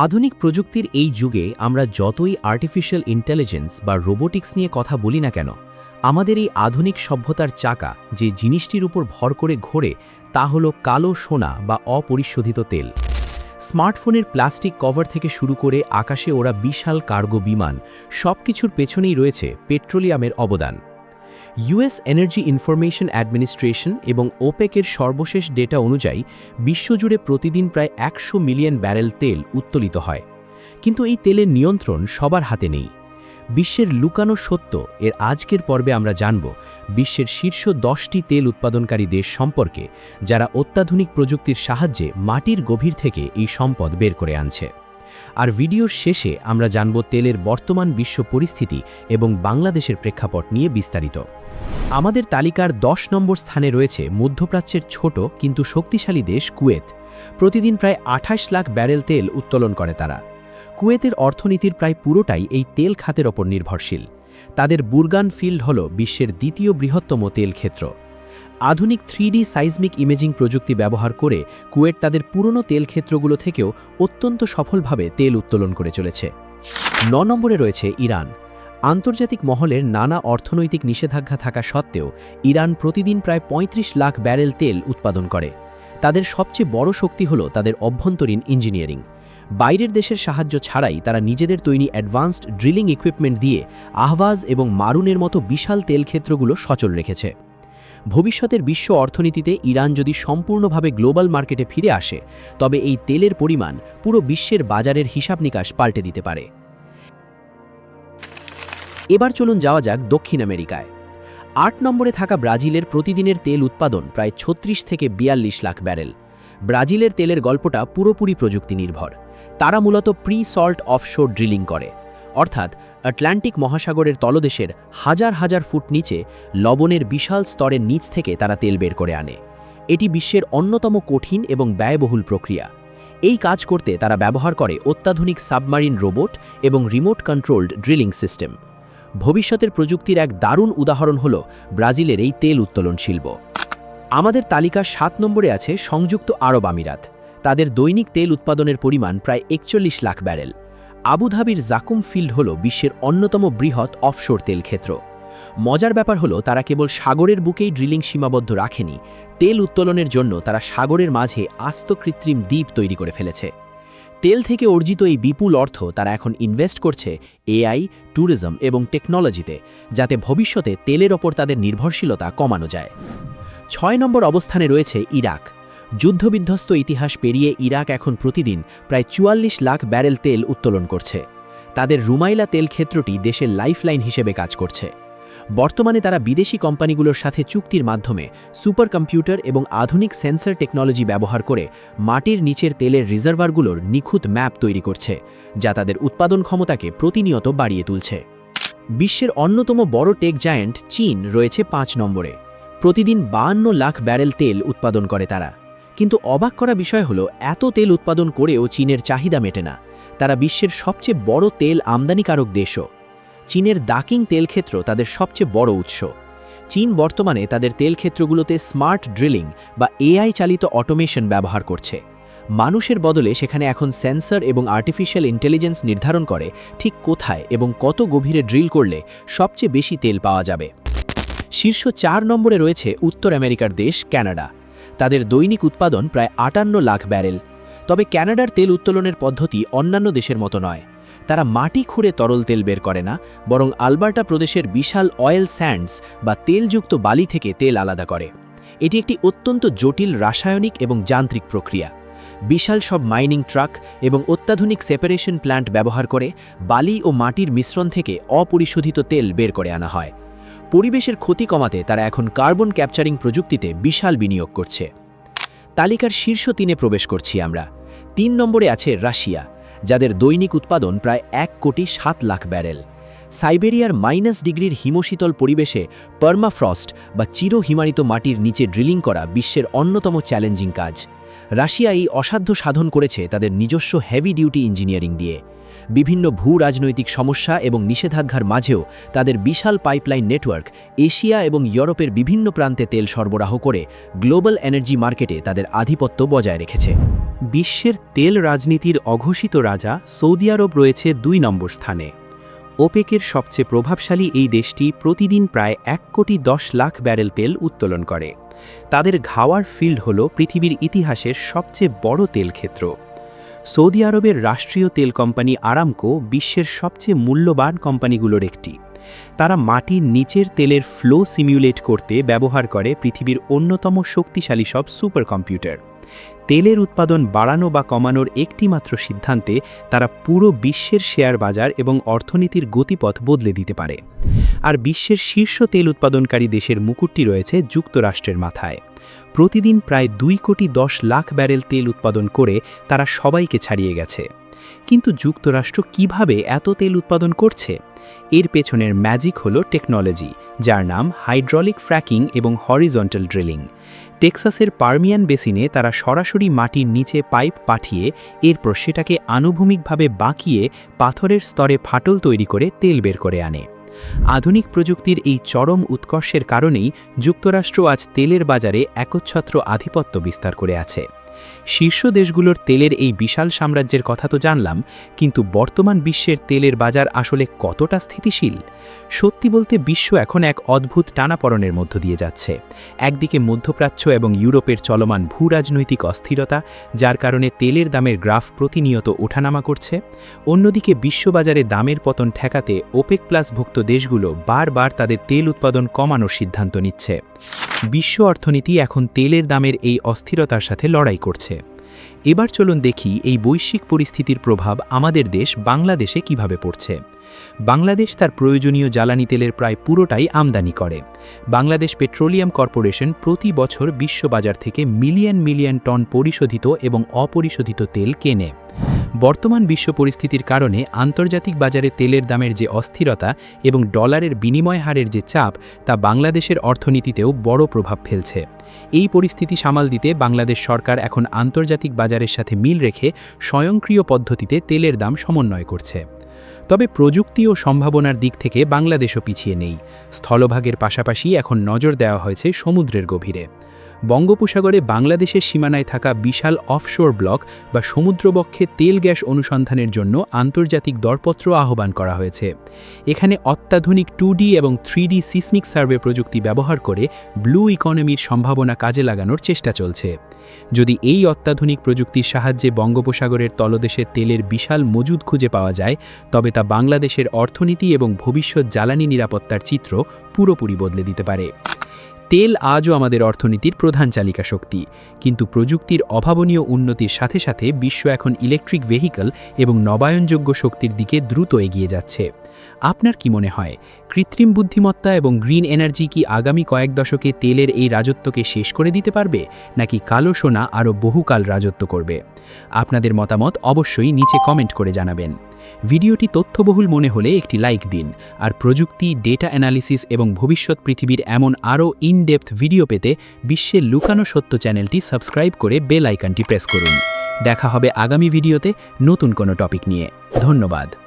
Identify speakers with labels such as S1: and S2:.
S1: আধুনিক প্রযুক্তির এই যুগে আমরা যতই আর্টিফিশিয়াল ইন্টেলিজেন্স বা রোবোটিক্স নিয়ে কথা বলি না কেন, আমাদের এই আধুনিক সভ্যতার চাকা যে জিনিসটির উপর ভর করে ঘোরে তা হলো কালো সোনা বা অপরিশোধিত তেল। স্মার্টফোনের প্লাস্টিক কভার থেকে শুরু করে আকাশে ওরা বিশাল কার্গো বিমান, সবকিছুর পেছনেই রয়েছে পেট্রোলিয়ামের অবদান। ইউএস এনার্জি ইনফরমেশন অ্যাডমিনিস্ট্রেশন এবং ওপেকের সর্বশেষ ডেটা অনুযায়ী বিশ্বজুড়ে প্রতিদিন প্রায় 100 মিলিয়ন ব্যারেল তেল উত্তোলিত হয়। কিন্তু এই তেলের নিয়ন্ত্রণ সবার হাতে নেই। বিশ্বের লুকানো সত্য এর আজকের পর্বে আমরা জানব বিশ্বের শীর্ষ 10টি তেল উৎপাদনকারী দেশ সম্পর্কে, যারা অত্যাধুনিক প্রযুক্তির সাহায্যে মাটির গভীর থেকে এই সম্পদ বের করে আনছে। আর ভিডিওর শেষে আমরা জানব তেলের বর্তমান বিশ্ব পরিস্থিতি এবং বাংলাদেশের প্রেক্ষাপট নিয়ে বিস্তারিত। আমাদের তালিকার 10 নম্বর স্থানে রয়েছে মধ্যপ্রাচ্যের ছোট কিন্তু শক্তিশালী দেশ কুয়েত। প্রতিদিন প্রায় 28 লাখ ব্যারেল তেল উত্তোলন করে তারা। কুয়েতের অর্থনীতির প্রায় পুরোটাই এই তেল খাতের ওপর নির্ভরশীল। তাদের বুরগান ফিল্ড হল বিশ্বের দ্বিতীয় বৃহত্তম তেল ক্ষেত্র। আধুনিক 3D সাইজমিক ইমেজিং প্রযুক্তি ব্যবহার করে কুয়েট তাদের পুরনো তেল ক্ষেত্রগুলো থেকেও অত্যন্ত সফলভাবে তেল উত্তোলন করে চলেছে। 9 নম্বরে রয়েছে ইরান। আন্তর্জাতিক মহলের নানা অর্থনৈতিক নিষেধাজ্ঞা থাকা সত্ত্বেও ইরান প্রতিদিন প্রায় 35 লাখ ব্যারেল তেল উৎপাদন করে। তাদের সবচেয়ে বড় শক্তি হল তাদের অভ্যন্তরীণ ইঞ্জিনিয়ারিং। বাইরের দেশের সাহায্য ছাড়াই তারা নিজেদের তৈরি অ্যাডভান্সড ড্রিলিং ইকুইপমেন্ট দিয়ে আহওয়াজ এবং মারুনের মতো বিশাল তেল ক্ষেত্রগুলো সচল রেখেছে। ভবিষ্যতের বিশ্ব অর্থনীতিতে ইরান যদি সম্পূর্ণভাবে গ্লোবাল মার্কেটে ফিরে আসে, তবে এই তেলের পরিমাণ পুরো বিশ্বের বাজারের হিসাব নিকাশ পাল্টে দিতে পারে। এবার চলুন যাওয়া যাক দক্ষিণ আমেরিকায়। 8 নম্বরে থাকা ব্রাজিলের প্রতিদিনের তেল উৎপাদন প্রায় 36 থেকে 42 লাখ ব্যারেল। ব্রাজিলের তেলের গল্পটা পুরোপুরি প্রযুক্তি নির্ভর। তারা মূলত প্রি সল্ট অফশোর ড্রিলিং করে, অর্থাৎ আটলান্টিক মহাসাগরের তলদেশের হাজার হাজার ফুট নিচে লবণের বিশাল স্তরের নিচ থেকে তারা তেল বের করে আনে। এটি বিশ্বের অন্যতম কঠিন এবং ব্যয়বহুল প্রক্রিয়া। এই কাজ করতে তারা ব্যবহার করে অত্যাধুনিক সাবমারিন রোবট এবং রিমোট কন্ট্রোলড ড্রিলিং সিস্টেম। ভবিষ্যতের প্রযুক্তির এক দারুণ উদাহরণ হল ব্রাজিলের এই তেল উত্তোলন শিল্প। আমাদের তালিকার 7 নম্বরে আছে সংযুক্ত আরব আমিরাত। তাদের দৈনিক তেল উৎপাদনের পরিমাণ প্রায় 41 লাখ ব্যারেল। আবুধাবির জাকুম ফিল্ড হল বিশ্বের অন্যতম বৃহৎ অফশোর তেল ক্ষেত্র। মজার ব্যাপার হলো তারা কেবল সাগরের বুকেই ড্রিলিং সীমাবদ্ধ রাখেনি, তেল উত্তোলনের জন্য তারা সাগরের মাঝে আস্ত কৃত্রিম দ্বীপ তৈরি করে ফেলেছে। তেল থেকে অর্জিত এই বিপুল অর্থ তারা এখন ইনভেস্ট করছে এআই, ট্যুরিজম এবং টেকনোলজিতে, যাতে ভবিষ্যতে তেলের ওপর তাদের নির্ভরশীলতা কমানো যায়। 6 নম্বর অবস্থানে রয়েছে ইরাক। যুদ্ধবিধ্বস্ত ইতিহাস পেরিয়ে ইরাক এখন প্রতিদিন প্রায় 44 লাখ ব্যারেল তেল উত্তোলন করছে। তাদের রুমাইলা তেল ক্ষেত্রটি দেশের লাইফলাইন হিসেবে কাজ করছে। বর্তমানে তারা বিদেশি কোম্পানিগুলোর সাথে চুক্তির মাধ্যমে সুপার কম্পিউটার এবং আধুনিক সেন্সর টেকনোলজি ব্যবহার করে মাটির নিচের তেলের রিজার্ভারগুলোর নিখুঁত ম্যাপ তৈরি করছে, যা তাদের উৎপাদন ক্ষমতাকে প্রতিনিয়ত বাড়িয়ে তুলছে। বিশ্বের অন্যতম বড় টেক জায়ান্ট চীন রয়েছে 5 নম্বরে। প্রতিদিন 52 লাখ ব্যারেল তেল উৎপাদন করে তারা। কিন্তু অবাক করা বিষয় হলো এত তেল উৎপাদন করেও চীনের চাহিদা মেটে না। তারা বিশ্বের সবচেয়ে বড় তেল আমদানিকারক দেশও। চীনের দাকিং তেল ক্ষেত্র তাদের সবচেয়ে বড় উৎস। চীন বর্তমানে তাদের তেল ক্ষেত্রগুলোতে স্মার্ট ড্রিলিং বা এআই চালিত অটোমেশন ব্যবহার করছে। মানুষের বদলে সেখানে এখন সেন্সর এবং আর্টিফিশিয়াল ইন্টেলিজেন্স নির্ধারণ করে ঠিক কোথায় এবং কত গভীরে ড্রিল করলে সবচেয়ে বেশি তেল পাওয়া যাবে। শীর্ষ 4 নম্বরে রয়েছে উত্তর আমেরিকার দেশ কানাডা। তাদের দৈনিক উৎপাদন প্রায় 58 লাখ ব্যারেল। তবে কানাডার তেল উত্তোলনের পদ্ধতি অন্যান্য দেশের মতো নয়। তারা মাটি খুঁড়ে তরল তেল বের করে না, বরং আলবার্টা প্রদেশের বিশাল অয়েল স্যান্ডস বা তেলযুক্ত বালি থেকে তেল আলাদা করে। এটি একটি অত্যন্ত জটিল রাসায়নিক এবং যান্ত্রিক প্রক্রিয়া। বিশাল সব মাইনিং ট্রাক এবং অত্যাধুনিক সেপারেশন প্ল্যান্ট ব্যবহার করে বালি ও মাটির মিশ্রণ থেকে অপরিশোধিত তেল বের করে আনা হয়। পরিবেশের ক্ষতি কমাতে তারা এখন কার্বন ক্যাপচারিং প্রযুক্তিতে বিশাল বিনিয়োগ করছে। তালিকার শীর্ষ 3-এ প্রবেশ করছি আমরা। 3 নম্বরে আছে রাশিয়া, যাদের দৈনিক উৎপাদন প্রায় 1,07 লাখ ব্যারেল। সাইবেরিয়ার -ডিগ্রির হিমশীতল পরিবেশে পার্মাফ্রস্ট বা চির হিমায়িত মাটির নিচে ড্রিলিং করা বিশ্বের অন্যতম চ্যালেঞ্জিং কাজ। রাশিয়া এই অসাধ্য সাধন করেছে তাদের নিজস্ব হেভি ডিউটি ইঞ্জিনিয়ারিং দিয়ে। বিভিন্ন ভূ-রাজনৈতিক সমস্যা এবং নিষেধাজ্ঞার মাঝেও তাদের বিশাল পাইপলাইন নেটওয়ার্ক এশিয়া এবং ইউরোপের বিভিন্ন প্রান্তে তেল সরবরাহ করে গ্লোবাল এনার্জি মার্কেটে তাদের আধিপত্য বজায় রেখেছে।
S2: বিশ্বের তেল রাজনীতির অঘোষিত রাজা সৌদি আরব রয়েছে ২ নম্বর স্থানে। ওপেকের সবচেয়ে প্রভাবশালী এই দেশটি প্রতিদিন প্রায় ১,১০,০০,০০০ ব্যারেল তেল উত্তোলন করে। তাদের ঘাওয়ার ফিল্ড হল পৃথিবীর ইতিহাসের সবচেয়ে বড় তেল ক্ষেত্র। সৌদি আরবের রাষ্ট্রীয় তেল কোম্পানি আরামকো বিশ্বের সবচেয়ে মূল্যবান কোম্পানিগুলোর একটি। তারা মাটির নিচের তেলের ফ্লো সিমিউলেট করতে ব্যবহার করে পৃথিবীর অন্যতম শক্তিশালী সব সুপার কম্পিউটার। তেলের উৎপাদন বাড়ানো বা কমানোর একটিমাত্র সিদ্ধান্তে তারা পুরো বিশ্বের শেয়ার বাজার এবং অর্থনীতির গতিপথ বদলে দিতে পারে। আর বিশ্বের শীর্ষ তেল উৎপাদনকারী দেশের মুকুটটি রয়েছে যুক্তরাষ্ট্রের মাথায়। প্রতিদিন প্রায় ২,১০,০০,০০০ ব্যারেল তেল উৎপাদন করে তারা সবাইকে ছাড়িয়ে গেছে। কিন্তু যুক্তরাষ্ট্র কিভাবে এত তেল উৎপাদন করছে? এর পেছনের ম্যাজিক হলো টেকনোলজি, যার নাম হাইড্রোলিক ফ্র্যাকিং এবং হরিজন্টাল ড্রিলিং। টেক্সাসের পার্মিয়ান বেসিনে তারা সরাসরি মাটির নিচে পাইপ পাঠিয়ে এরপর সেটাকে আনুভূমিকভাবে বাঁকিয়ে পাথরের স্তরে ফাটল তৈরি করে তেল বের করে আনে। আধুনিক প্রযুক্তির এই চরম উৎকর্ষের কারণেই যুক্তরাষ্ট্র আজ তেলের বাজারে একচ্ছত্র আধিপত্য বিস্তার করে আছে। শীর্ষ দেশগুলোর তেলের এই বিশাল সাম্রাজ্যের কথা তো জানলাম, কিন্তু বর্তমান বিশ্বের তেলের বাজার আসলে কতটা স্থিতিশীল? সত্যি বলতে বিশ্ব এখন এক অদ্ভুত টানাপড়নের মধ্য দিয়ে যাচ্ছে। একদিকে মধ্যপ্রাচ্য এবং ইউরোপের চলমান ভূরাজনৈতিক অস্থিরতা, যার কারণে তেলের দামের গ্রাফ প্রতিনিয়ত ওঠানামা করছে। অন্যদিকে বিশ্ববাজারে দামের পতন ঠেকাতে ওপেক প্লাসভুক্ত দেশগুলো বারবার তাদের তেল উৎপাদন কমানোর সিদ্ধান্ত নিচ্ছে। বিশ্ব অর্থনীতি এখন তেলের দামের এই অস্থিরতার সাথে লড়াই করছে। এবার চলুন দেখি এই বৈশ্বিক পরিস্থিতির প্রভাব আমাদের দেশ বাংলাদেশে কিভাবে পড়ছে। বাংলাদেশ তার প্রয়োজনীয় জ্বালানি তেলের প্রায় পুরোটাই আমদানি করে। বাংলাদেশ পেট্রোলিয়াম কর্পোরেশন প্রতি বছর বিশ্ববাজার থেকে মিলিয়ন মিলিয়ন টন পরিশোধিত এবং অপরিশোধিত তেল কেনে। বর্তমান বিশ্ব পরিস্থিতির কারণে আন্তর্জাতিক বাজারে তেলের দামের যে অস্থিরতা এবং ডলারের বিনিময় হারের যে চাপ, তা বাংলাদেশের অর্থনীতিতেও বড় প্রভাব ফেলছে। এই পরিস্থিতি সামাল দিতে বাংলাদেশ সরকার এখন আন্তর্জাতিক বাজারের সাথে মিল রেখে স্বয়ংক্রিয় পদ্ধতিতে তেলের দাম সমন্বয় করছে। তবে প্রযুক্তি ও সম্ভাবনার দিক থেকে বাংলাদেশও পিছিয়ে নেই। স্থলভাগের পাশাপাশি এখন নজর দেওয়া হয়েছে সমুদ্রের গভীরে। বঙ্গোপসাগরে বাংলাদেশের সীমানায় থাকা বিশাল অফশোর ব্লক বা সমুদ্রবক্ষে তেল গ্যাস অনুসন্ধানের জন্য আন্তর্জাতিক দরপত্র আহ্বান করা হয়েছে। এখানে অত্যাধুনিক 2D এবং 3D সিসমিক সার্ভে প্রযুক্তি ব্যবহার করে ব্লু ইকোনমির সম্ভাবনা কাজে লাগানোর চেষ্টা চলছে। যদি এই অত্যাধুনিক প্রযুক্তির সাহায্যে বঙ্গোপসাগরের তলদেশে তেলের বিশাল মজুদ খুঁজে পাওয়া যায়, তবে তা বাংলাদেশের অর্থনীতি এবং ভবিষ্যৎ জ্বালানি নিরাপত্তার চিত্র পুরোপুরি বদলে দিতে পারে। তেল আজও আমাদের অর্থনীতির প্রধান চালিকা শক্তি, কিন্তু প্রযুক্তির অভাবনীয় উন্নতির সাথে সাথে বিশ্ব এখন ইলেকট্রিক ভেহিকল এবং নবায়নযোগ্য শক্তির দিকে দ্রুত এগিয়ে যাচ্ছে। আপনার কি মনে হয়, কৃত্রিম বুদ্ধিমত্তা এবং গ্রিন এনার্জি কি আগামী কয়েক দশকে তেলের এই রাজত্বকে শেষ করে দিতে পারবে, নাকি কালো সোনা আরও বহুকাল রাজত্ব করবে? আপনাদের মতামত অবশ্যই নিচে কমেন্ট করে জানাবেন। ভিডিওটি তথ্যবহুল মনে হলে একটি লাইক দিন, আর প্রযুক্তি, ডেটা অ্যানালিসিস এবং ভবিষ্যৎ পৃথিবীর এমন আরও ইনডেপথ ভিডিও পেতে বিশ্বের লুকানো সত্য চ্যানেলটি সাবস্ক্রাইব করে বেল আইকনটি প্রেস করুন। দেখা হবে আগামী ভিডিওতে নতুন কোনো টপিক নিয়ে। ধন্যবাদ।